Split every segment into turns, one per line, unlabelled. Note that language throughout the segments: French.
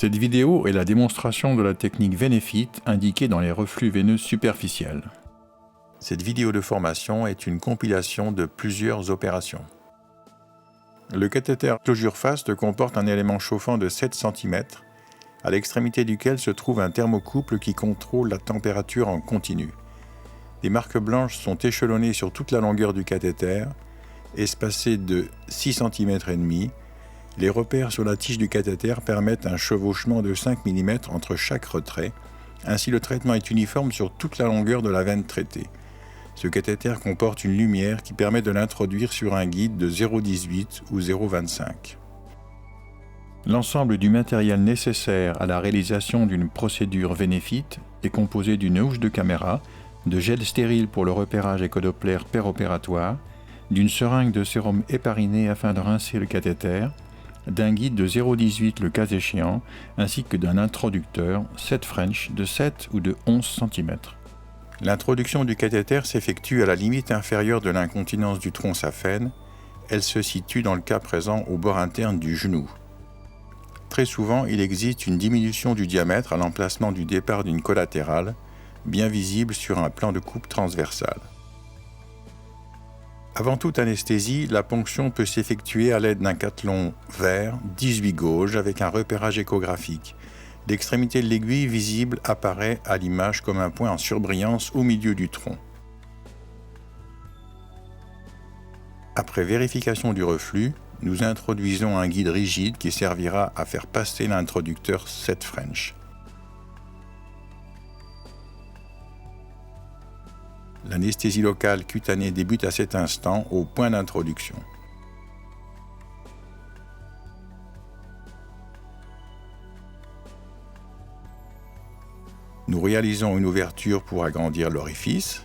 Cette vidéo est la démonstration de la technique Venefit indiquée dans les reflux veineux superficiels.
Cette vidéo de formation est une compilation de plusieurs opérations. Le cathéter Closure Fast comporte un élément chauffant de 7 cm, à l'extrémité duquel se trouve un thermocouple qui contrôle la température en continu. Des marques blanches sont échelonnées sur toute la longueur du cathéter, espacées de 6,5 cm. Les repères sur la tige du cathéter permettent un chevauchement de 5 mm entre chaque retrait. Ainsi, le traitement est uniforme sur toute la longueur de la veine traitée. Ce cathéter comporte une lumière qui permet de l'introduire sur un guide de 0,18 ou 0,25.
L'ensemble du matériel nécessaire à la réalisation d'une procédure Venefit est composé d'une housse de caméra, de gel stérile pour le repérage échodoppler péropératoire, d'une seringue de sérum hépariné afin de rincer le cathéter, d'un guide de 0,18 le cas échéant, ainsi que d'un introducteur 7 French de 7 ou de 11 cm.
L'introduction du cathéter s'effectue à la limite inférieure de l'incontinence du tronc saphène. Elle se situe dans le cas présent au bord interne du genou. Très souvent, il existe une diminution du diamètre à l'emplacement du départ d'une collatérale, bien visible sur un plan de coupe transversal. Avant toute anesthésie, la ponction peut s'effectuer à l'aide d'un cathlon vert 18 gauge avec un repérage échographique. L'extrémité de l'aiguille visible apparaît à l'image comme un point en surbrillance au milieu du tronc. Après vérification du reflux, nous introduisons un guide rigide qui servira à faire passer l'introducteur 7 French. L'anesthésie locale cutanée débute à cet instant au point d'introduction. Nous réalisons une ouverture pour agrandir l'orifice.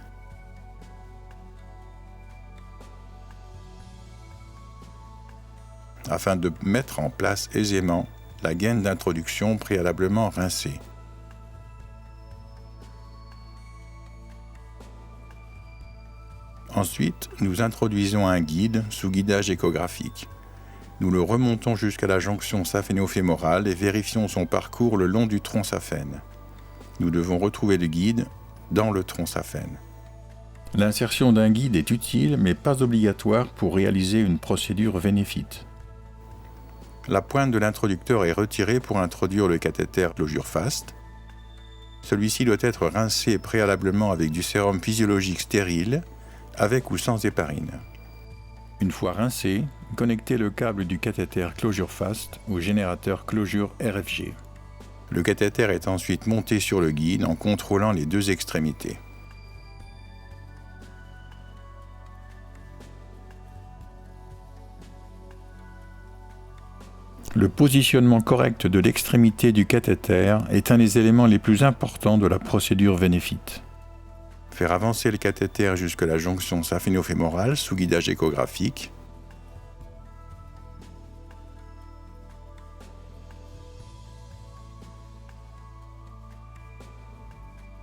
Afin de mettre en place aisément la gaine d'introduction préalablement rincée. Ensuite, nous introduisons un guide sous guidage échographique. Nous le remontons jusqu'à la jonction saphéno-fémorale et vérifions son parcours le long du tronc saphène. Nous devons retrouver le guide dans le tronc saphène.
L'insertion d'un guide est utile mais pas obligatoire pour réaliser une procédure Venefit.
La pointe de l'introducteur est retirée pour introduire le cathéter Closure Fast. Celui-ci doit être rincé préalablement avec du sérum physiologique stérile, avec ou sans héparine.
Une fois rincé, connectez le câble du cathéter Closure Fast au générateur Closure RFG.
Le cathéter est ensuite monté sur le guide en contrôlant les deux extrémités.
Le positionnement correct de l'extrémité du cathéter est un des éléments les plus importants de la procédure Venefit.
Faire avancer le cathéter jusque la jonction saphéno-fémorale sous guidage échographique.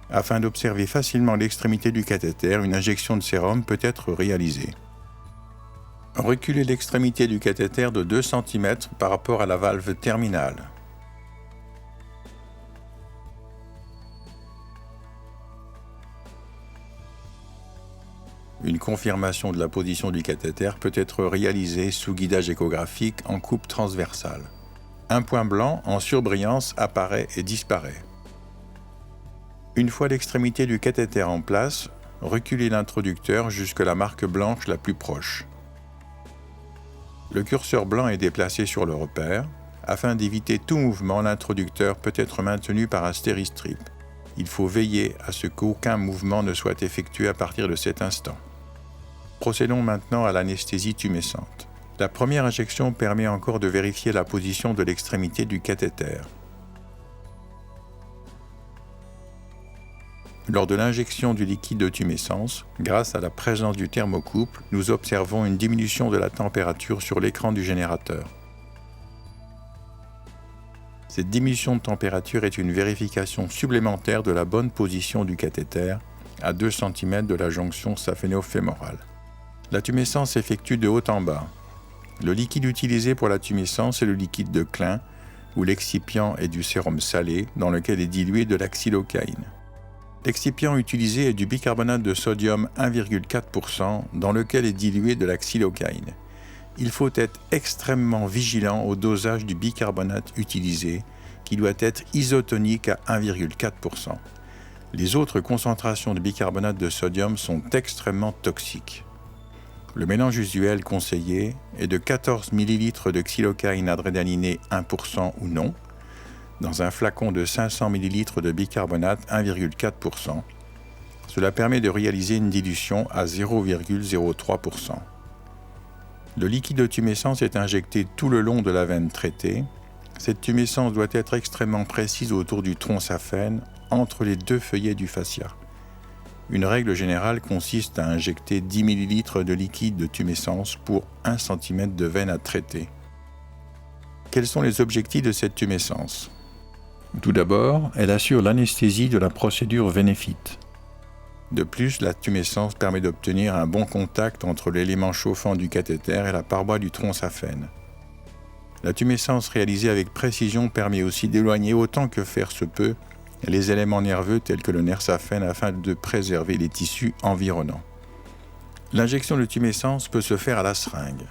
Afin d'observer facilement l'extrémité du cathéter, une injection de sérum peut être réalisée. Reculer l'extrémité du cathéter de 2 cm par rapport à la valve terminale. Une confirmation de la position du cathéter peut être réalisée sous guidage échographique en coupe transversale. Un point blanc en surbrillance apparaît et disparaît. Une fois l'extrémité du cathéter en place, reculez l'introducteur jusque la marque blanche la plus proche. Le curseur blanc est déplacé sur le repère. Afin d'éviter tout mouvement, l'introducteur peut être maintenu par un stéristrip. Il faut veiller à ce qu'aucun mouvement ne soit effectué à partir de cet instant. Procédons maintenant à l'anesthésie tumescente. La première injection permet encore de vérifier la position de l'extrémité du cathéter. Lors de l'injection du liquide de tumescence, grâce à la présence du thermocouple, nous observons une diminution de la température sur l'écran du générateur. Cette diminution de température est une vérification supplémentaire de la bonne position du cathéter à 2 cm de la jonction saphéno-fémorale. La tumescence s'effectue de haut en bas. Le liquide utilisé pour la tumescence est le liquide de Klein, où l'excipient est du sérum salé dans lequel est dilué de la xylocaïne. L'excipient utilisé est du bicarbonate de sodium 1,4% dans lequel est dilué de la xylocaïne. Il faut être extrêmement vigilant au dosage du bicarbonate utilisé, qui doit être isotonique à 1,4%. Les autres concentrations de bicarbonate de sodium sont extrêmement toxiques. Le mélange usuel conseillé est de 14 ml de xylocaïne adrénalinée 1% ou non, dans un flacon de 500 ml de bicarbonate 1,4%. Cela permet de réaliser une dilution à 0,03%. Le liquide de tumescence est injecté tout le long de la veine traitée. Cette tumescence doit être extrêmement précise autour du tronc saphène, entre les deux feuillets du fascia. Une règle générale consiste à injecter 10 ml de liquide de tumescence pour 1 cm de veine à traiter. Quels sont les objectifs de cette tumescence ?
Tout d'abord, elle assure l'anesthésie de la procédure vénéphite.
De plus, la tumescence permet d'obtenir un bon contact entre l'élément chauffant du cathéter et la paroi du tronc saphène. La tumescence réalisée avec précision permet aussi d'éloigner autant que faire se peut les éléments nerveux tels que le nerf saphène afin de préserver les tissus environnants. L'injection de tumescence peut se faire à la seringue.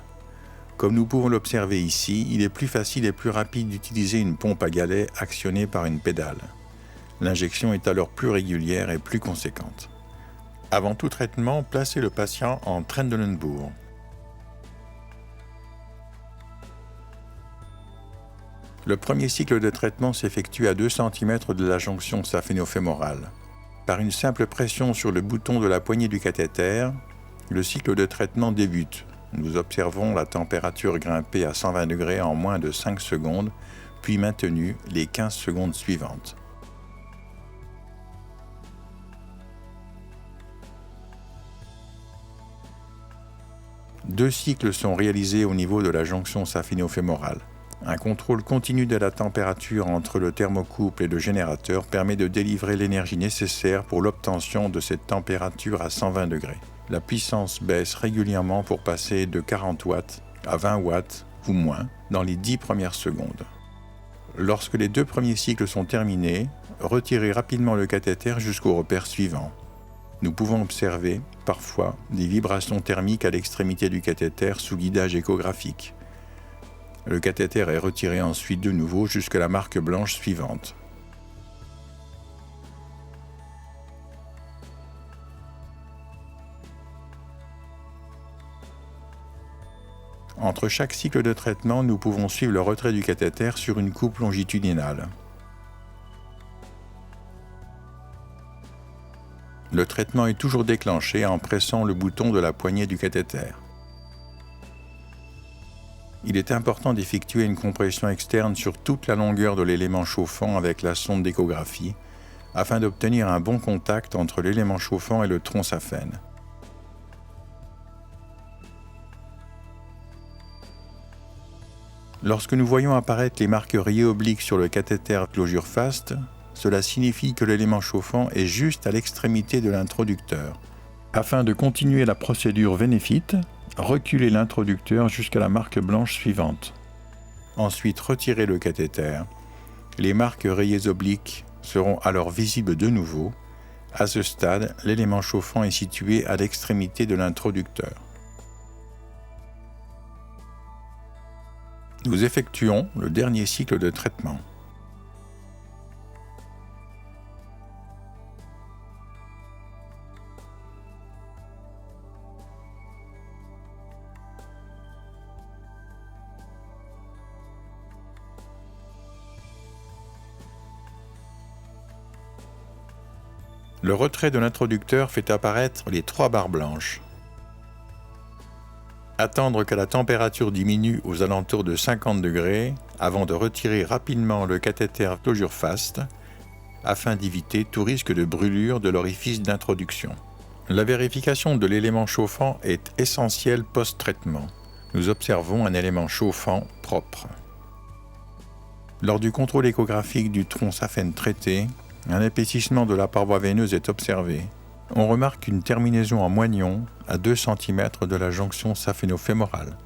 Comme nous pouvons l'observer ici, il est plus facile et plus rapide d'utiliser une pompe à galets actionnée par une pédale. L'injection est alors plus régulière et plus conséquente. Avant tout traitement, placez le patient en Trendelenburg. Le premier cycle de traitement s'effectue à 2 cm de la jonction saphéno-fémorale. Par une simple pression sur le bouton de la poignée du cathéter, le cycle de traitement débute. Nous observons la température grimper à 120 degrés en moins de 5 secondes, puis maintenue les 15 secondes suivantes. Deux cycles sont réalisés au niveau de la jonction saphéno-fémorale. Un contrôle continu de la température entre le thermocouple et le générateur permet de délivrer l'énergie nécessaire pour l'obtention de cette température à 120 degrés. La puissance baisse régulièrement pour passer de 40 watts à 20 watts ou moins dans les 10 premières secondes. Lorsque les 2 premiers cycles sont terminés, retirez rapidement le cathéter jusqu'au repère suivant. Nous pouvons observer, parfois, des vibrations thermiques à l'extrémité du cathéter sous guidage échographique. Le cathéter est retiré ensuite de nouveau jusqu'à la marque blanche suivante. Entre chaque cycle de traitement, nous pouvons suivre le retrait du cathéter sur une coupe longitudinale. Le traitement est toujours déclenché en pressant le bouton de la poignée du cathéter. Il est important d'effectuer une compression externe sur toute la longueur de l'élément chauffant avec la sonde d'échographie afin d'obtenir un bon contact entre l'élément chauffant et le tronc saphène. Lorsque nous voyons apparaître les marques rayées obliques sur le cathéter closure fast, cela signifie que l'élément chauffant est juste à l'extrémité de l'introducteur. Afin de continuer la procédure vénéphite, reculez l'introducteur jusqu'à la marque blanche suivante. Ensuite, retirez le cathéter. Les marques rayées obliques seront alors visibles de nouveau. À ce stade, l'élément chauffant est situé à l'extrémité de l'introducteur. Nous effectuons le dernier cycle de traitement. Le retrait de l'introducteur fait apparaître les 3 barres blanches. Attendre que la température diminue aux alentours de 50 degrés avant de retirer rapidement le cathéter closure fast afin d'éviter tout risque de brûlure de l'orifice d'introduction. La vérification de l'élément chauffant est essentielle post-traitement. Nous observons un élément chauffant propre. Lors du contrôle échographique du tronc saphène traité, un épaississement de la paroi veineuse est observé. On remarque une terminaison en moignon à 2 cm de la jonction saphéno-fémorale.